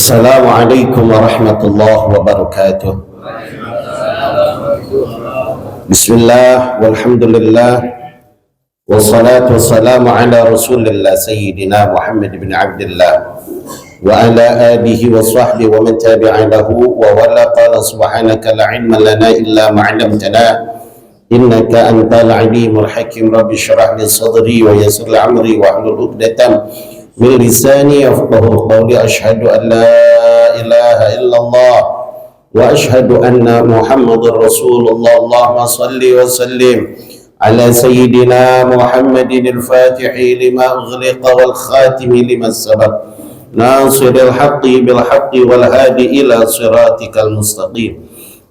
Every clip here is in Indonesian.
Assalamualaikum warahmatullahi wabarakatuh. Bismillah, walhamdulillah, wassalatu wassalamu ala rasulillah sayyidina Muhammad bin Abdullah wa ala alihi wa sahbihi wa man tabi'a lahu wa wala. Qala subhanaka la ilma lana illa ma 'allamtana innaka antal alimul hakim. Rabbi shrah li sadri wa yassir li amri wa hlul 'uqdatam min lisani yafqahu qawli. Asyhadu an la ilaha illallah wa asyhadu anna Muhammadar Rasulullah. Allahumma salli wa sallim ala sayyidina Muhammadin al-Fatihi lima ughliqa wal khatimi lima sabaq nasiril haqqi bil haqqi wal hadi ila siratikal mustaqim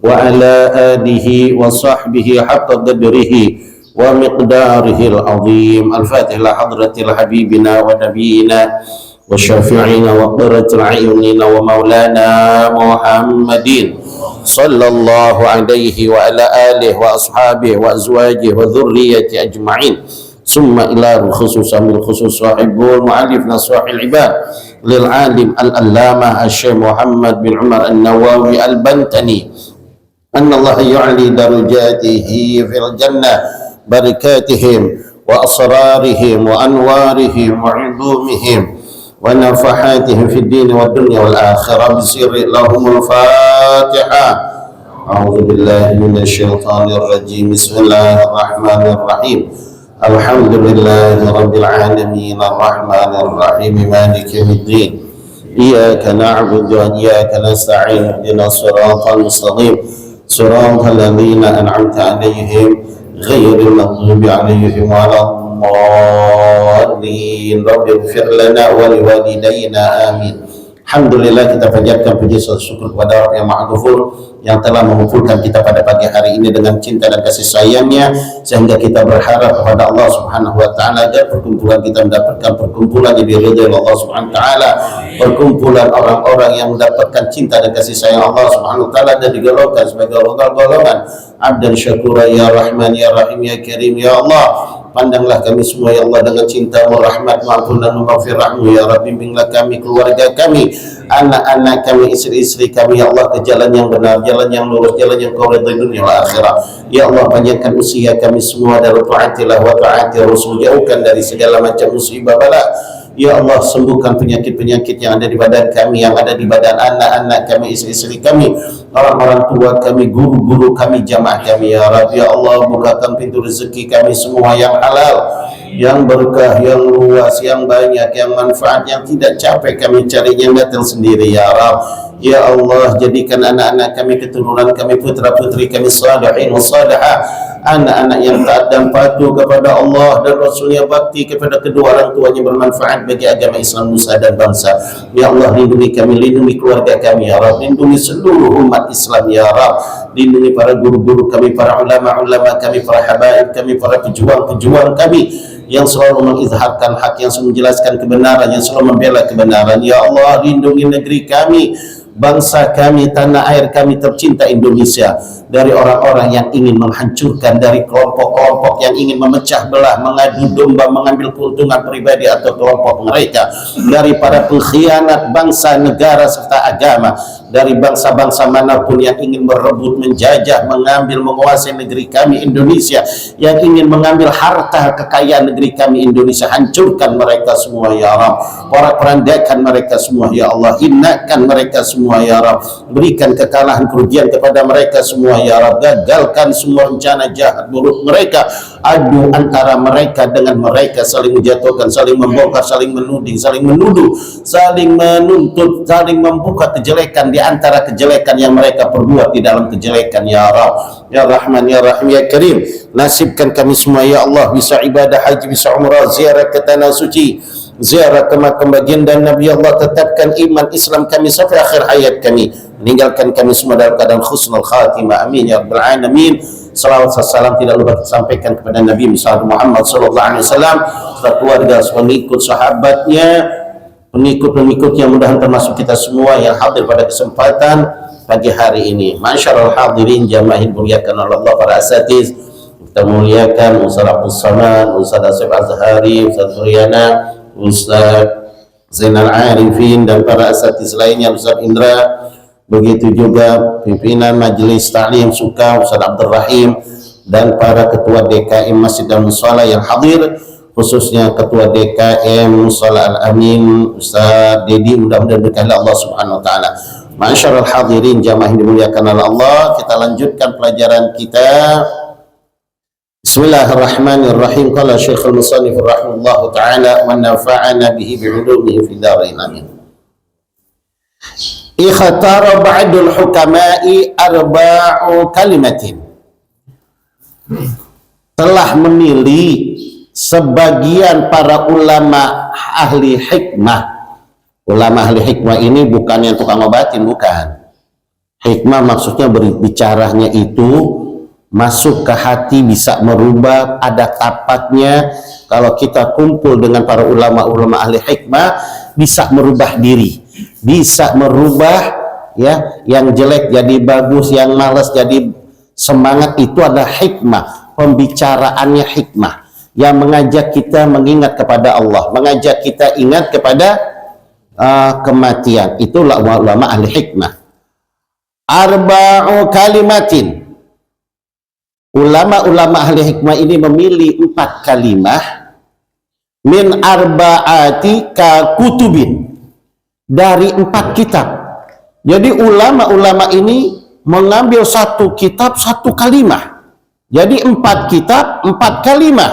wa ala alihi wa sahbihi haqqa qadrihi wa miqdarihil azim. Al-Fatihah la hadratil habibina wa nabiyina wa syafi'ina wa qurratil a'yunina wa maulana Muhammadin sallallahu alaihi wa ala alihi wa ashabihi wa azwajihi wa dhurriyyati ajma'in. Summa ila khususan min khusus sahibul mu'allif nasahil ibad lil alim al-allamah Syekh Muhammad bin Umar an-Nawawi al-Bantani anna Allah yu'li darajatihi fil jannah barakatihim wa asrarihim wa anwarihim wa ulumihim wa nafahatihim fid din wa dunya wal akhirah bisirri lahumul Fatihah. A'udzu billahi minasy syaithanir rajim. Bismillahirrahmanirrahim. Alhamdulillahi rabbil alamin arrahmanir rahim maliki yaumiddin. Iyyaka na'budu wa iyyaka nasta'in ihdinas siratal mustaqim siratal ladzina an'amta 'alaihim ghairil maghdubi 'alaihim waladdallin. Rabbi ighfir lana wa liwalidayna amin. Alhamdulillah, kita panjatkan puji syukur kepada Rabb yang Maha Ghafur yang telah mengumpulkan kita pada pagi hari ini dengan cinta dan kasih sayangnya, sehingga kita berharap kepada Allah Subhanahu wa taala agar perkumpulan kita mendapatkan perkumpulan yang diridhai Allah Subhanahu wa taala, perkumpulan orang-orang yang mendapatkan cinta dan kasih sayang Allah Subhanahu wa taala, dan digolongkan sebagai golongan abdan syakura ya Rahman ya Rahim ya Karim. Ya Allah, pandanglah kami semua ya Allah dengan cinta-Mu, rahmat-Mu, ampun dan maghfirah-Mu ya Rabbi. Bimbinglah kami, keluarga kami, anak-anak kami, istri-istri kami ya Allah ke jalan yang benar, jalan yang lurus, jalan yang Kau ridhai dunia wal akhirah. Ya Allah, panjangkan usia kami semua dari taatillah wa taati Rasul, jauhkan dari segala macam musibah bala. Ya Allah, sembuhkan penyakit-penyakit yang ada di badan kami, yang ada di badan anak-anak kami, istri-istri kami, orang-orang tua kami, guru-guru kami, jamaah kami ya Rabbi. Ya Allah, bukakan pintu rezeki kami semua yang halal, yang berkah, yang luas, yang banyak, yang manfaat, yang tidak capek kami cari, yang datang sendiri ya Rabb. Ya Allah, jadikan anak-anak kami, keturunan kami, putra-putri kami salihin wa salihah, anak-anak yang taat dan patuh kepada Allah dan Rasulnya, bakti kepada kedua orang tuanya, bermanfaat bagi agama Islam, nusa dan bangsa. Ya Allah, lindungi kami, lindungi keluarga kami ya Rabb, lindungi seluruh umat Islam ya Rabb, lindungi para guru-guru kami, para ulama-ulama kami, para habaib kami, para pejuang-pejuang kami yang selalu mengizharkan hak, yang selalu menjelaskan kebenaran, yang selalu membela kebenaran. Ya Allah, lindungi negeri kami, bangsa kami, tanah air kami tercinta Indonesia dari orang-orang yang ingin menghancurkan, dari kelompok-kelompok yang ingin memecah belah, mengadu domba, mengambil keuntungan pribadi atau kelompok mereka, dari para pengkhianat bangsa, negara serta agama, dari bangsa-bangsa manapun yang ingin merebut, menjajah, mengambil, menguasai negeri kami Indonesia, yang ingin mengambil harta kekayaan negeri kami Indonesia. Hancurkan mereka semua ya Rabb, porak-porandakan mereka semua ya Allah, hinakan mereka semua ya Rabb, berikan kekalahan, kerugian kepada mereka semua ya Rabb, gagalkan semua rencana jahat buruk mereka, adu antara mereka dengan mereka, saling menjatuhkan, saling membongkar, saling menuding, saling menuduh, saling menuntut, saling membuka kejelekan di antara kejelekan yang mereka perbuat di dalam kejelekan ya Rabb. Ya Rahman ya Rahim ya Karim, nasibkan kami semua ya Allah bisa ibadah haji, bisa umrah, ziarah ke tanah suci, ziarah ke makam baginda Nabi. Allah, tetapkan iman Islam kami sampai akhir hayat kami, meninggalkan kami semua dalam keadaan husnul khatimah, amin ya rabbal alamin. Salawat salam tidak lupa disampaikan kepada Nabi Muhammad sallallahu alaihi wasallam, keluarga, pengikut, sahabatnya, pengikut-pengikutnya, mudah-mudahan termasuk kita semua yang hadir pada kesempatan pagi hari ini. Masyaallah hadirin jamaah dimuliakan oleh Allah, para asatiz kita muliakan, Ustaz Abdul Samad, Ustaz Asif Azhari, Ustaz Suryana, Ustaz Zainal Arifin, dan para asatiz lainnya, Ustaz Indra, begitu juga pimpinan Majelis Ta'lim Suka, Ustaz Abdul Rahim, dan para ketua DKM Masjid dan Mushola yang hadir, khususnya ketua DKM Mushola Al-Amin, Ustaz Dedi, mudah-mudahan berkahi Allah Subhanahu wa taala. Ma'asyiral hadirin jamaah yang dimuliakan oleh Allah, kita lanjutkan pelajaran kita. Bismillahirrahmanirrahim. Qala Syekhul Musannif rahimahullahu taala wa nafa'ana bihi bi'ulumihi fid dharain. Amin. Ikhtara ba'dul hukama'i arba'u kalimatin. Telah memilih sebagian para ulama ahli hikmah. Ulama ahli hikmah ini bukan yang tukang obatin, bukan. Hikmah maksudnya berbicaranya itu masuk ke hati, bisa merubah, ada tapatnya. Kalau kita kumpul dengan para ulama-ulama ahli hikmah, bisa merubah diri, bisa merubah ya, yang jelek jadi bagus, yang malas jadi semangat. Itu adalah hikmah, pembicaraannya hikmah yang mengajak kita mengingat kepada Allah, mengajak kita ingat kepada kematian. Itulah ulama ahli hikmah. Arba'u kalimatin. Ulama-ulama ahli hikmah ini memilih 4 kalimah min arba'ati ka kutubin, dari 4 kitab. Jadi ulama-ulama ini mengambil 1 kitab 1 kalimah. Jadi 4 kitab 4 kalimah.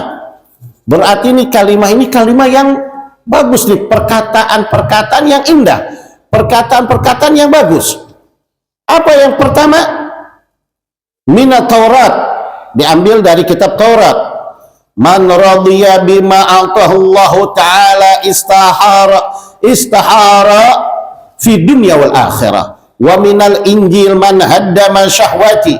Berarti ini kalimah yang bagus nih, perkataan-perkataan yang indah, perkataan-perkataan yang bagus. Apa yang pertama? Minat Taurat, diambil dari kitab Taurat. Man radiya bima atahullahu ta'ala istahara fi dunya wal akhirah. Wa minal injil man haddama syahwati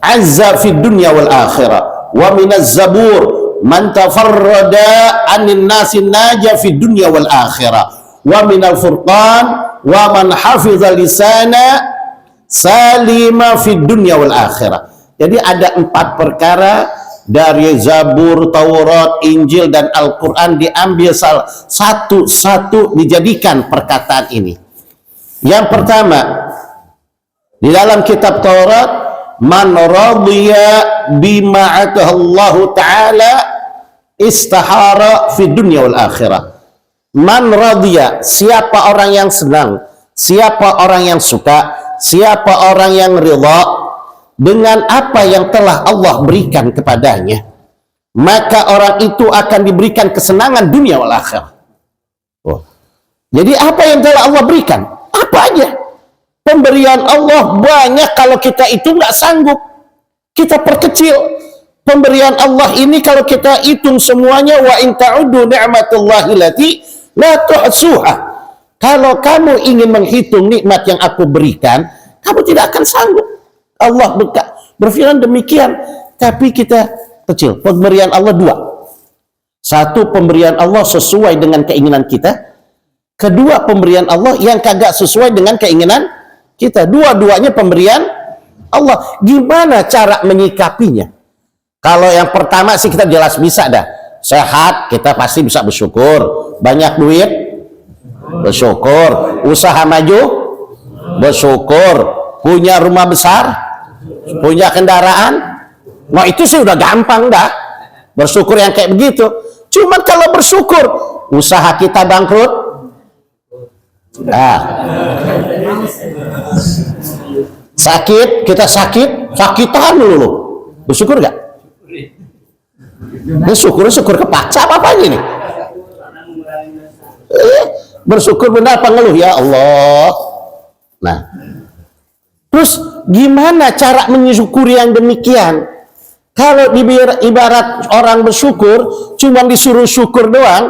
azza fi dunya wal akhirah. Wa minaz zabur man tafarrada anin nasi naja fi dunya wal akhirah. Wa minal furqan wa man hafiza lisana salima fi dunya wal akhirah. Jadi ada 4 perkara dari Zabur, Taurat, Injil, dan Al-Quran, diambil satu-satu, dijadikan perkataan ini. Yang pertama, di dalam kitab Taurat, man radiya bima atahallahu ta'ala istahara fi dunya wal akhirah. Man radiya, siapa orang yang senang, siapa orang yang suka, siapa orang yang ridha dengan apa yang telah Allah berikan kepadanya, maka orang itu akan diberikan kesenangan dunia wal akhirah. Jadi apa yang telah Allah berikan, apa aja pemberian Allah banyak. Kalau kita itu nggak sanggup, kita perkecil pemberian Allah ini. Kalau kita hitung semuanya, wa in ta'uddu ni'matullahi lati la tuhsuha, kalau kamu ingin menghitung nikmat yang aku berikan, kamu tidak akan sanggup. Allah berfirman demikian, tapi kita kecil. Pemberian Allah 2. 1, pemberian Allah sesuai dengan keinginan kita. Kedua, pemberian Allah yang kagak sesuai dengan keinginan kita. Dua-duanya pemberian Allah. Gimana cara menyikapinya? Kalau yang pertama sih kita jelas bisa dah. Sehat, kita pasti bisa bersyukur. Banyak duit, bersyukur. Usaha maju, bersyukur. Punya rumah besar, punya kendaraan, nah itu sih udah gampang dah, bersyukur yang kayak begitu. Cuman kalau bersyukur usaha kita bangkrut, sakit, kita sakitan dulu, bersyukur gak? Ini syukur kepaksa apa ini nih? Bersyukur benar apa ngeluh, ya Allah. Nah, terus gimana cara mensyukuri yang demikian? Kalau ibarat orang bersyukur cuma disuruh syukur doang,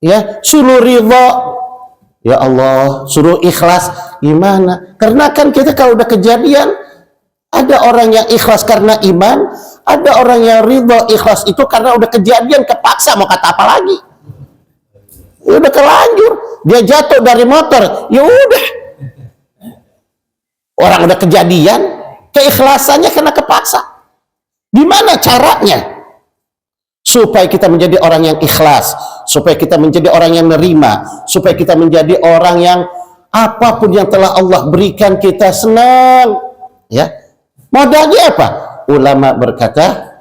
ya, suruh ridho, ya Allah, suruh ikhlas, gimana? Karena kan kita kalau udah kejadian, ada orang yang ikhlas karena iman, ada orang yang ridho ikhlas itu karena udah kejadian, kepaksa, mau kata apa lagi? Udah kelanjur, dia jatuh dari motor, ya udah. Orang udah kejadian, keikhlasannya kena kepaksa. Gimana caranya supaya kita menjadi orang yang ikhlas, supaya kita menjadi orang yang menerima, supaya kita menjadi orang yang apapun yang telah Allah berikan kita senang. Ya, modalnya apa? Ulama berkata,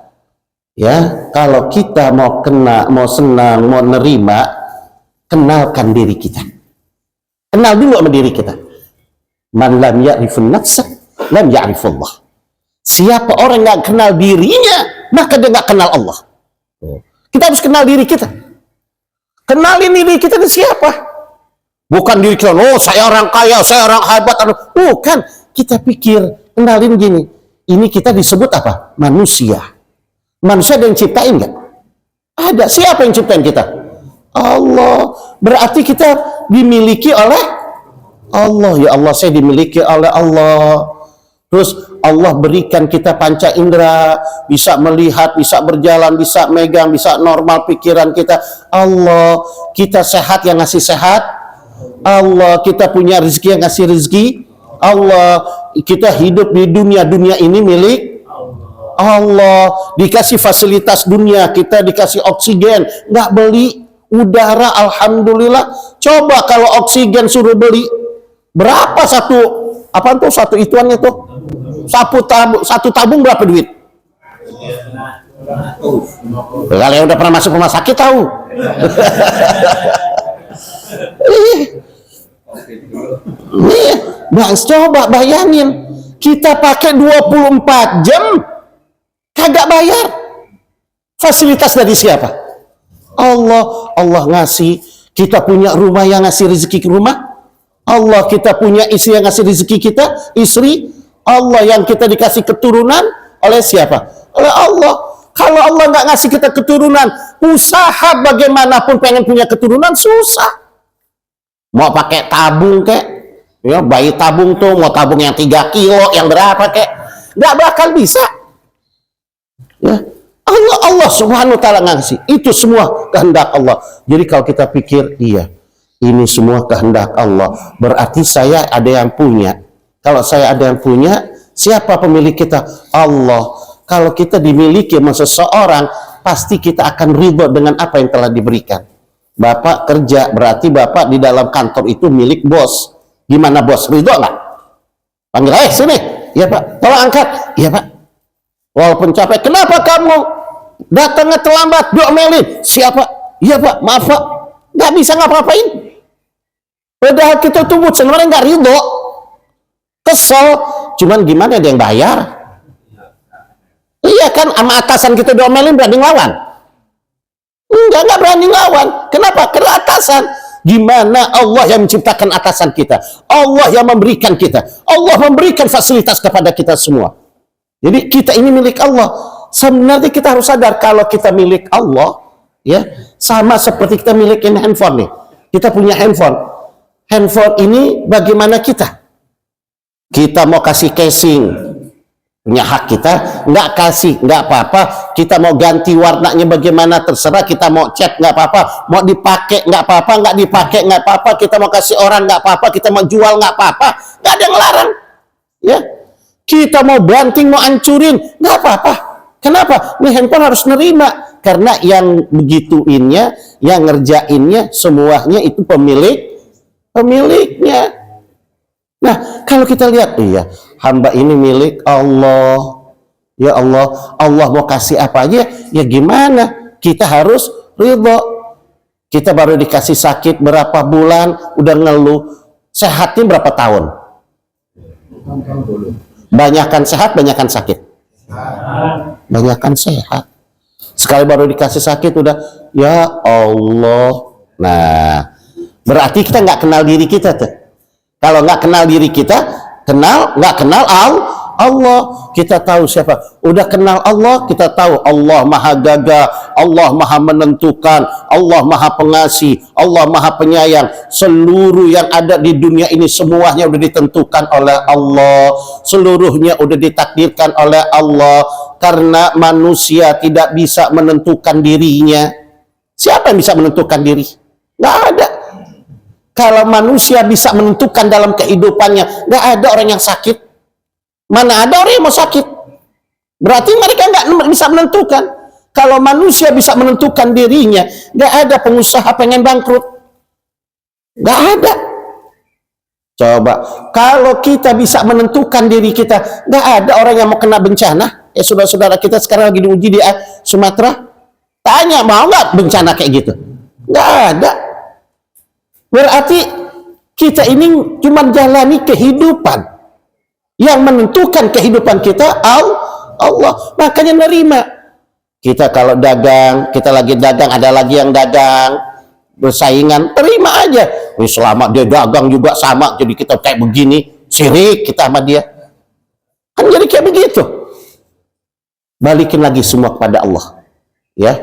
ya, kalau kita mau senang, mau nerima, kenalkan diri kita. Kenal dulu sama diri kita. Man lam ya'rifun nafsa, lam ya'rifullah. Siapa orang yang gak kenal dirinya, maka dia gak kenal Allah. Kita harus kenal diri kita. Kenalin diri kita itu siapa? Bukan diri kita, oh saya orang kaya, saya orang hebat. Bukan, kita pikir, kenalin gini. Ini kita disebut apa? Manusia. Manusia ada yang ciptain nggak? Ada. Siapa yang ciptain kita? Allah. Berarti kita dimiliki oleh Allah. Ya Allah, saya dimiliki oleh Allah. Terus Allah berikan kita panca indera, bisa melihat, bisa berjalan, bisa megang, bisa normal pikiran kita. Allah. Kita sehat yang ngasih sehat. Allah. Kita punya rezeki yang ngasih rezeki. Allah. Kita hidup di dunia ini milik Allah. Dikasih fasilitas dunia, kita dikasih oksigen, nggak beli udara. Alhamdulillah. Coba kalau oksigen suruh beli, berapa satu ituannya tuh? Satu tabung berapa duit? Kalau yang udah pernah masuk rumah sakit tahu. Bang, coba bayangin, kita pakai 24 jam kagak bayar. Fasilitas dari siapa? Allah. Allah ngasih. Kita punya rumah yang ngasih rezeki ke rumah. Allah. Kita punya istri yang ngasih rezeki kita, istri. Allah. Yang kita dikasih keturunan oleh siapa? Oleh Allah. Kalau Allah nggak ngasih kita keturunan, usaha bagaimanapun pengen punya keturunan susah. Mau pakai tabung kek, ya, bayi tabung tuh, mau tabung yang 3 kilo, yang berapa kek, nggak bakal bisa. Ya, Allah Subhanahu wa ta'ala ngasih. Itu semua kehendak Allah. Jadi kalau kita pikir, iya, ini semua kehendak Allah, berarti saya ada yang punya. Kalau saya ada yang punya, siapa pemilik kita? Allah. Kalau kita dimiliki sama seseorang, pasti kita akan ridho dengan apa yang telah diberikan. Bapak kerja, berarti Bapak di dalam kantor itu milik bos. Gimana bos? Ridho nggak? Panggil, sini. Iya Pak. Tolong angkat. Iya Pak. Walaupun capek. Kenapa kamu datangnya terlambat? Diomelin. Siapa? Iya Pak. Maaf Pak. Nggak bisa ngapa-ngapain. Padahal kita tunggu sebenarnya nggak ridho. Kesel. Cuman gimana ada yang bayar? Iya kan, sama atasan kita diomelin berani ngelawan? Enggak berani lawan. Kenapa? Karena atasan. Gimana Allah yang menciptakan atasan kita? Allah yang memberikan kita. Allah memberikan fasilitas kepada kita semua. Jadi kita ini milik Allah. Sebenarnya kita harus sadar kalau kita milik Allah, ya, sama seperti kita milikin handphone nih. Kita punya handphone. Handphone ini bagaimana kita? Kita mau kasih casing, punya hak kita, nggak kasih, nggak apa-apa. Kita mau ganti warnanya bagaimana, terserah. Kita mau cat, nggak apa-apa. Mau dipakai, nggak apa-apa. Nggak dipakai, nggak apa-apa. Kita mau kasih orang, nggak apa-apa. Kita mau jual, nggak apa-apa. Nggak ada yang larang. Ya, kita mau banting, mau hancurin, nggak apa-apa. Kenapa? Ini handphone harus nerima. Karena yang begituinnya, yang ngerjainnya, semuanya itu pemiliknya. Nah, kalau kita lihat, iya, hamba ini milik Allah. Ya Allah, Allah mau kasih apa aja, ya gimana? Kita harus ridho. Kita baru dikasih sakit berapa bulan, udah ngeluh. Sehatnya berapa tahun? Banyakan sehat, banyakan sakit. Banyakan sehat. Sekali baru dikasih sakit udah, ya Allah. Nah, berarti kita nggak kenal diri kita tuh. Kalau nggak kenal diri kita, nggak kenal Allah. Kita tahu siapa? Udah kenal Allah, kita tahu Allah Maha Gagah, Allah Maha Menentukan, Allah Maha Pengasih, Allah Maha Penyayang. Seluruh yang ada di dunia ini semuanya udah ditentukan oleh Allah. Seluruhnya udah ditakdirkan oleh Allah. Karena manusia tidak bisa menentukan dirinya. Siapa yang bisa menentukan diri? Nggak ada. Kalau manusia bisa menentukan dalam kehidupannya, nggak ada orang yang sakit. Mana ada orang yang mau sakit? Berarti mereka nggak bisa menentukan. Kalau manusia bisa menentukan dirinya, nggak ada pengusaha pengen bangkrut. Nggak ada. Coba, kalau kita bisa menentukan diri kita, nggak ada orang yang mau kena bencana. Saudara-saudara kita sekarang lagi diuji di Sumatera. Tanya, mau nggak bencana kayak gitu? Nggak ada. Berarti kita ini cuma jalani kehidupan. Yang menentukan kehidupan kita Allah. Makanya nerima. Kita kalau dagang, kita lagi dagang, ada lagi yang dagang, bersaingan, terima aja. Selama dia dagang juga sama, jadi kita kayak begini, syirik kita sama dia. Kan jadi kayak begitu. Balikin lagi semua kepada Allah. Ya,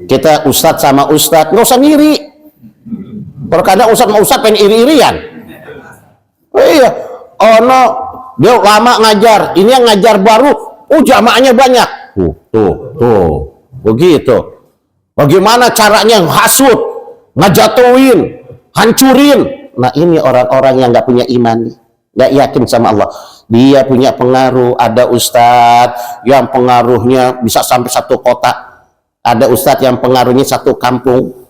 kita ustadz sama ustadz, nggak usah ngiri. Terkadang ustadz sama ustadz pengen iri-irian. Oh iya, oh no, dia lama ngajar, ini yang ngajar baru, jamaahnya banyak. Tuh, begitu. Bagaimana caranya hasut, ngejatuhin, hancurin. Nah ini orang-orang yang nggak punya iman, nggak yakin sama Allah. Dia punya pengaruh. Ada ustadz yang pengaruhnya bisa sampai satu kota. Ada ustadz yang pengaruhnya satu kampung.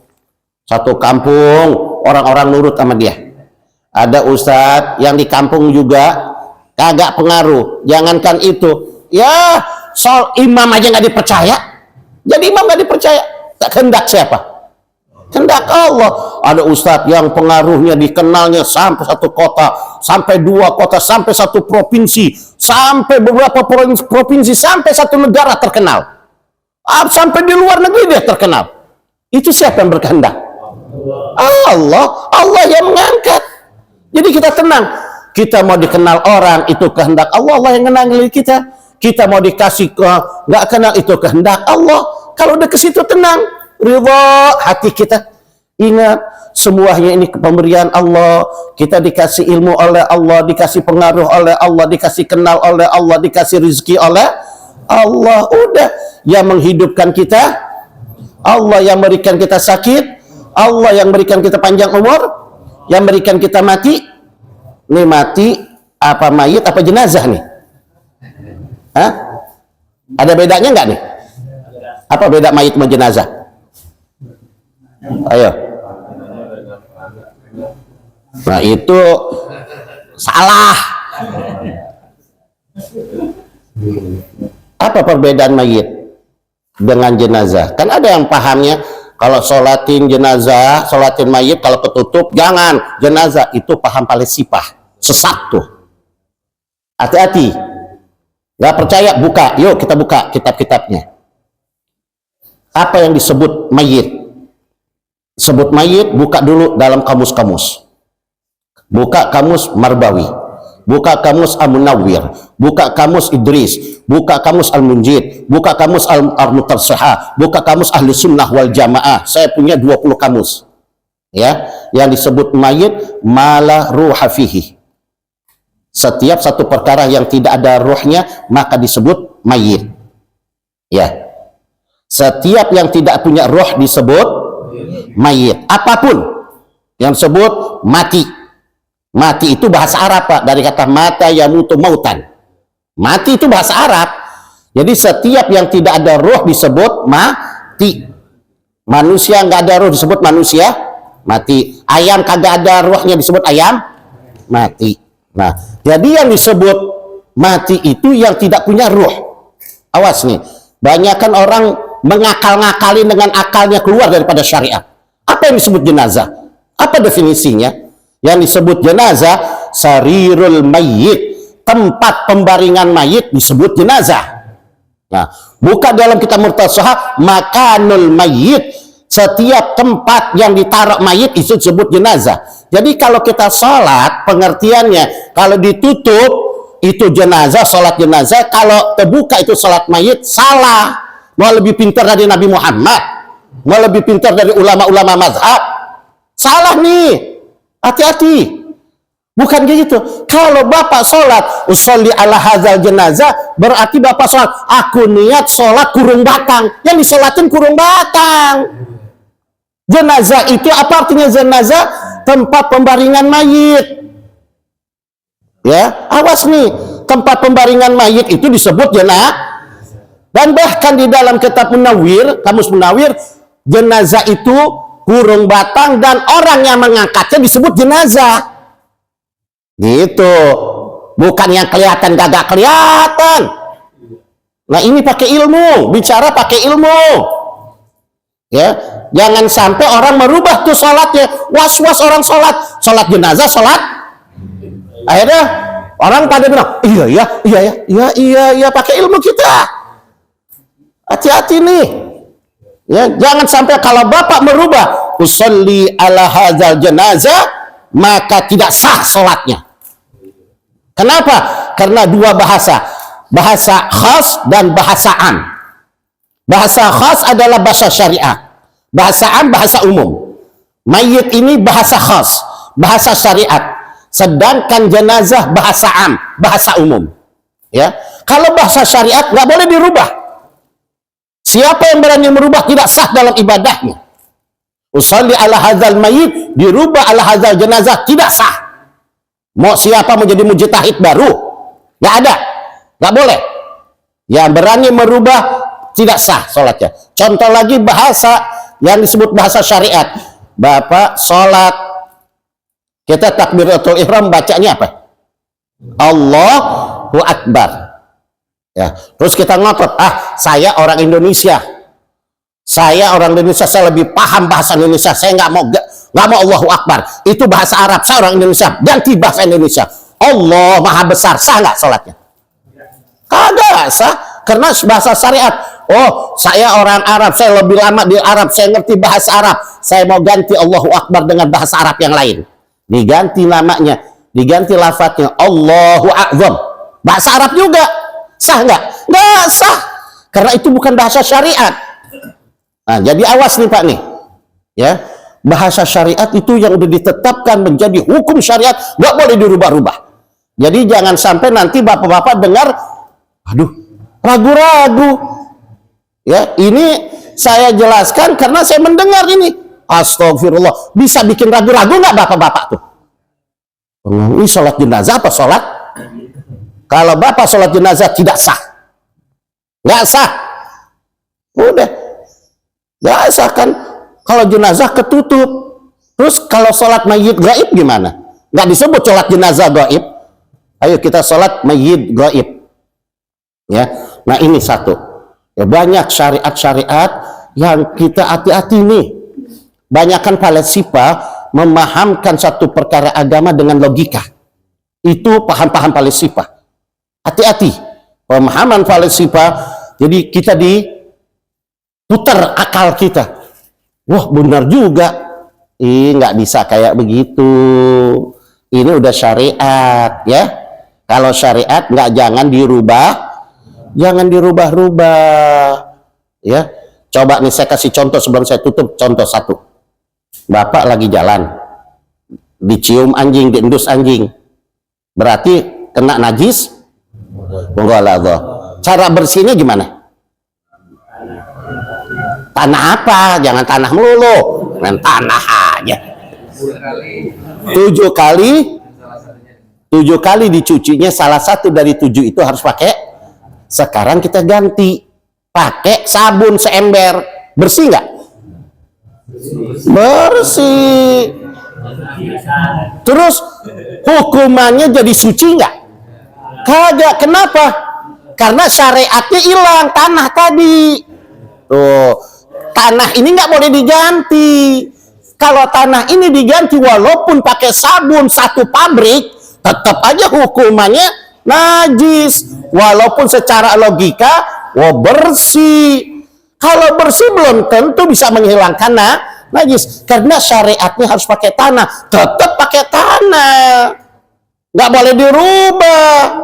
Satu kampung orang-orang nurut sama dia. Ada ustadz yang di kampung juga kagak pengaruh. Jangankan itu, ya soal imam aja nggak dipercaya. Jadi imam nggak dipercaya. Tak kehendak siapa? Kehendak Allah. Ada ustadz yang pengaruhnya dikenalnya sampai satu kota, sampai dua kota, sampai satu provinsi, sampai beberapa provinsi, sampai satu negara terkenal. Sampai di luar negeri dia terkenal. Itu siapa yang berkehendak? Allah yang mengangkat. Jadi kita tenang. Kita mau dikenal orang, itu kehendak Allah. Allah yang kenal kita. Kita mau dikasih nggak kenal, itu kehendak Allah. Kalau udah ke situ tenang, ridha hati kita. Ingat, semuanya ini pemberian Allah. Kita dikasih ilmu oleh Allah, dikasih pengaruh oleh Allah, dikasih kenal oleh Allah, dikasih rezeki oleh Allah. Udah, yang menghidupkan kita Allah, yang memberikan kita sakit Allah, yang memberikan kita panjang umur, yang memberikan kita mati. Nih mati apa mayit apa jenazah nih? Hah? Ada bedanya nggak nih? Apa beda mayit sama jenazah? Ayo. Nah itu salah. Apa perbedaan mayit dengan jenazah? Kan ada yang pahamnya kalau sholatin jenazah, sholatin mayit kalau ketutup jangan, jenazah itu paham palesipah, sesat tuh. Hati-hati. Nggak percaya, buka. Yuk kita buka kitab-kitabnya. Apa yang disebut mayit? Sebut mayit, buka dulu dalam kamus-kamus. Buka kamus Marbawi, buka kamus Al-Munawwir, buka kamus Idris, buka kamus Al-Munjid, buka kamus Al-Mutarsihah, buka kamus Ahli Sunnah wal Jamaah. Saya punya 20 kamus. Ya, yang disebut mayit malah ruha fihi. Setiap satu perkara yang tidak ada ruhnya maka disebut mayit. Ya. Setiap yang tidak punya roh disebut mayit. Apapun yang disebut mati. Mati itu bahasa Arab, Pak, dari kata mata yamutu mautan. Mati itu bahasa Arab. Jadi setiap yang tidak ada roh disebut mati. Manusia nggak ada roh disebut manusia mati. Ayam kagak ada rohnya disebut ayam mati. Nah, jadi yang disebut mati itu yang tidak punya roh. Awas nih, banyakkan orang mengakal-ngakalin dengan akalnya keluar daripada syariat. Apa yang disebut jenazah? Apa definisinya? Yang disebut jenazah sarirul mayyit, tempat pembaringan mayit disebut jenazah. Nah, buka dalam kitab Murtasahah makanul mayyit, setiap tempat yang ditaruh mayit itu disebut jenazah. Jadi kalau kita sholat, pengertiannya kalau ditutup itu jenazah, sholat jenazah. Kalau terbuka itu sholat mayit. Salah. Mau lebih pintar dari Nabi Muhammad, mau lebih pintar dari ulama-ulama mazhab. Salah nih. Hati-hati. Bukan gitu. Kalau Bapak sholat usolli ala hazal jenazah, berarti Bapak sholat aku niat sholat kurung batang. Yang disolatin kurung batang. Jenazah itu apa artinya jenazah? Tempat pembaringan mayit. Ya, awas nih. Tempat pembaringan mayit itu disebut jenazah. Dan bahkan di dalam kitab Munawwir, kamus Munawwir, jenazah itu kurung batang dan orang yang mengangkatnya disebut jenazah. Gitu. Bukan yang kelihatan gagak kelihatan. Nah, ini pakai ilmu, bicara pakai ilmu. Ya, jangan sampai orang merubah tuh salatnya. Was-was orang salat jenazah, salat. Akhirnya orang pada bilang, iya, pakai ilmu kita. Hati-hati nih. Ya, jangan sampai kalau bapak merubah usolli ala hadzal janazah, maka tidak sah salatnya. Kenapa? Karena dua bahasa khas dan bahasa am. Bahasa khas adalah bahasa syariat, bahasa am bahasa umum. Mayit ini bahasa khas, bahasa syariat, sedangkan jenazah bahasa am, bahasa umum. Ya, kalau bahasa syariat nggak boleh dirubah. Siapa yang berani merubah tidak sah dalam ibadahnya. Usolli ala hadzal mayit dirubah ala hadzal jenazah tidak sah. Mau siapa menjadi mujtahid baru? Nggak ada, nggak boleh. Yang berani merubah tidak sah sholatnya. Contoh lagi bahasa yang disebut bahasa syariat. Bapak sholat, kita takbiratul ihram bacanya apa? Allahu Akbar. Ya, terus kita ngotot, saya orang Indonesia. Saya lebih paham bahasa Indonesia. Saya nggak mau Allahu Akbar. Itu bahasa Arab. Saya orang Indonesia. Ganti bahasa Indonesia. Allah Maha Besar. Sah nggak sholatnya? Kagak sah. Karena bahasa syariat. Oh, saya orang Arab. Saya lebih lama di Arab. Saya ngerti bahasa Arab. Saya mau ganti Allahu Akbar dengan bahasa Arab yang lain. Diganti namanya. Diganti lafadznya. Allahu Akbar. Bahasa Arab juga. Sah nggak? Nggak sah. Karena itu bukan bahasa syariat. Nah, jadi awas nih Pak nih. Ya, bahasa syariat itu yang udah ditetapkan menjadi hukum syariat, nggak boleh dirubah-rubah. Jadi jangan sampai nanti bapak-bapak dengar, aduh, ragu-ragu. Ya, ini saya jelaskan karena saya mendengar ini. Astagfirullah. Bisa bikin ragu-ragu nggak bapak-bapak tuh? Ini sholat jenazah apa sholat? Kalau bapak sholat jenazah tidak sah. Nggak sah. Udah. Nggak sah kan. Kalau jenazah ketutup. Terus kalau sholat mayit gaib gimana? Nggak disebut sholat jenazah gaib. Ayo kita sholat mayit gaib. Ya. Nah ini satu. Ya, banyak syariat-syariat yang kita hati-hati nih. Banyakkan falsafah memahamkan satu perkara agama dengan logika. Itu paham-paham falsafah. Hati-hati pemahaman falsafah, jadi kita diputar akal kita. Wah benar juga, nggak bisa kayak begitu. Ini udah syariat ya. Kalau syariat jangan dirubah ya. Coba nih saya kasih contoh sebelum saya tutup. Contoh satu, bapak lagi jalan, dicium anjing, diendus anjing, berarti kena najis. Cara bersihnya gimana? Tanah apa? Jangan tanah melulu, dengan tanah aja. 7 kali dicucinya, salah satu dari 7 itu harus pakai. Sekarang kita ganti pakai sabun seember. Bersih nggak? Bersih. Terus hukumannya jadi suci nggak? Kagak. Kenapa? Karena syariatnya hilang tanah tadi. Tuh, tanah ini nggak boleh diganti. Kalau tanah ini diganti walaupun pakai sabun satu pabrik, tetap aja hukumannya najis. Walaupun secara logika, bersih. Kalau bersih belum tentu bisa menghilangkan najis. Karena syariatnya harus pakai tanah, tetap pakai tanah. Nggak boleh dirubah.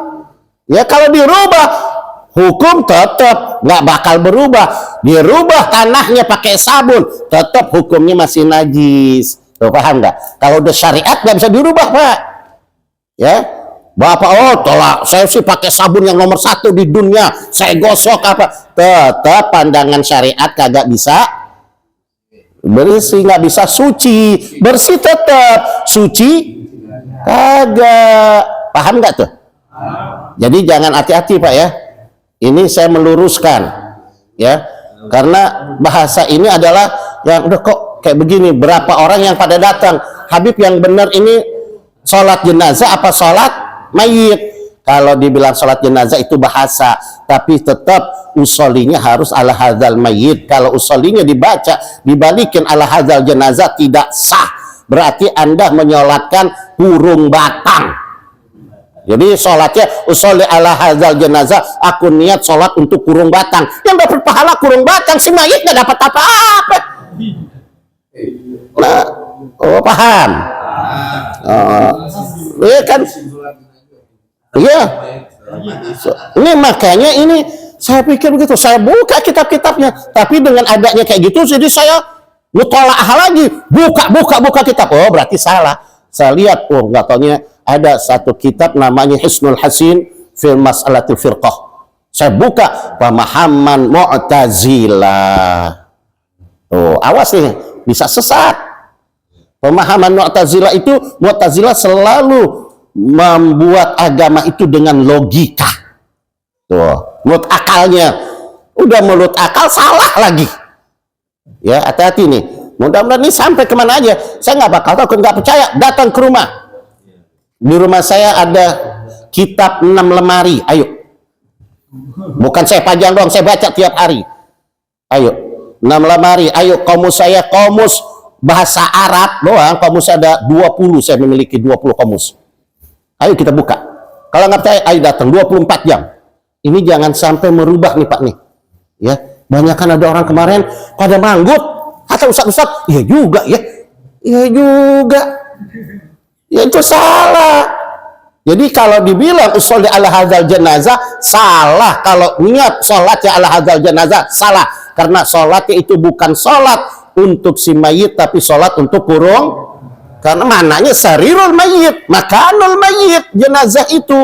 Ya kalau dirubah, hukum tetap nggak bakal berubah. Dirubah tanahnya pakai sabun, tetap hukumnya masih najis. Tuh, paham nggak? Kalau udah syariat nggak bisa dirubah Pak. Ya, bapak tolak. Saya sih pakai sabun yang nomor 1 di dunia. Saya gosok apa? Tetap pandangan syariat kagak bisa bersih, nggak bisa suci. Bersih tetap, suci kagak. Paham nggak tuh? Jadi jangan hati-hati Pak ya. Ini saya meluruskan. Ya, karena bahasa ini adalah yang udah kok kayak begini, berapa orang yang pada datang, Habib yang benar ini sholat jenazah apa sholat mayit? Kalau dibilang sholat jenazah itu bahasa, tapi tetap usolinya harus ala hadzal mayit. Kalau usolinya dibaca dibalikin ala hadzal jenazah tidak sah, berarti Anda menyolatkan kurung batang. Jadi sholatnya usolli ala hadzal jenazah, aku niat sholat untuk kurung batang, yang dapat pahala kurung batang, si mayit nggak dapat apa-apa. Nah, oh paham? Iya kan? Iya. Ini makanya ini saya pikir begitu. Saya buka kitab-kitabnya, tapi dengan adanya kayak gitu, jadi saya mutola'ah lagi, buka kitab. Oh berarti salah. Saya lihat, oh nggak taunya ada satu kitab namanya Hisnul Hasin fil Mas'alatil Firqah. Saya buka pemahaman Mu'tazilah. Oh awas nih, bisa sesat. Pemahaman Mu'tazilah itu, Mu'tazilah selalu membuat agama itu dengan logika. Tuh, menurut akalnya. Udah menurut akal salah lagi. Ya, hati-hati nih. Mudah-mudahan ini sampai kemana aja. Saya nggak bakal tahu, nggak percaya, datang ke rumah. Di rumah saya ada kitab 6 lemari. Ayo. Bukan saya pajang doang, saya baca tiap hari. Ayo. 6 lemari. Ayo, komus saya, komus bahasa Arab doang. Komus ada 20, saya memiliki 20 komus. Ayo kita buka. Kalau nggak percaya, ayo datang 24 jam. Ini jangan sampai merubah nih Pak nih. Ya, banyak kan ada orang kemarin pada manggut. Kata Ustaz, iya juga ya. Iya juga. Ya itu salah. Jadi kalau dibilang usolli ala hadzal jenazah salah. Kalau niat sholatnya ala hadzal jenazah salah. Karena sholatnya itu bukan sholat untuk si mayit, tapi sholat untuk kurung. Karena mananya sarirul mayit, makanul mayit, jenazah itu,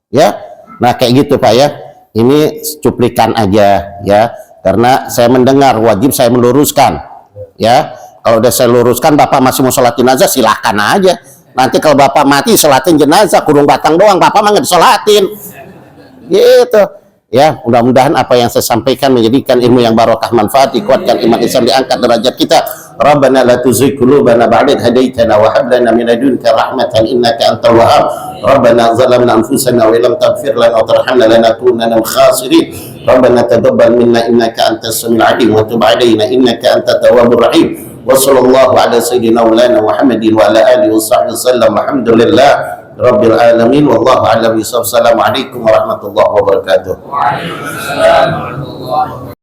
ya. Nah kayak gitu Pak ya. Ini cuplikan aja ya. Karena saya mendengar, wajib saya meluruskan, ya. Kalau udah saya luruskan, Bapak masih mau sholat jenazah, silahkan aja. Nanti kalau Bapak mati, sholatin jenazah, kurung batang doang, Bapak mah nggak disolatin, gitu. Ya, mudah-mudahan apa yang saya sampaikan menjadikan ilmu yang barokah, manfaat, dikuatkan iman Islam, diangkat derajat kita. Rabbana la tuzigh qulubana ba'da idh hadaitana wa hab lana min ladunka rahmatan innaka antal wahhab. Rabbana zalamna anfusana wa illam taghfir lana wa tarhamna lanakunanna minal khasirin. Rabbana taqabbal minna innaka antas samiul alim wa tub 'alaina innaka antat tawwabur rahim. Wa sallallahu ala sayyidina maulana Muhammadin wa ala alihi wa sahbihi wasallam. Alhamdulillah Rabbil alamin, wallahu a'lam bishawab. Assalamualaikum warahmatullahi wabarakatuh. Waalaikumsalam warahmatullahi wabarakatuh.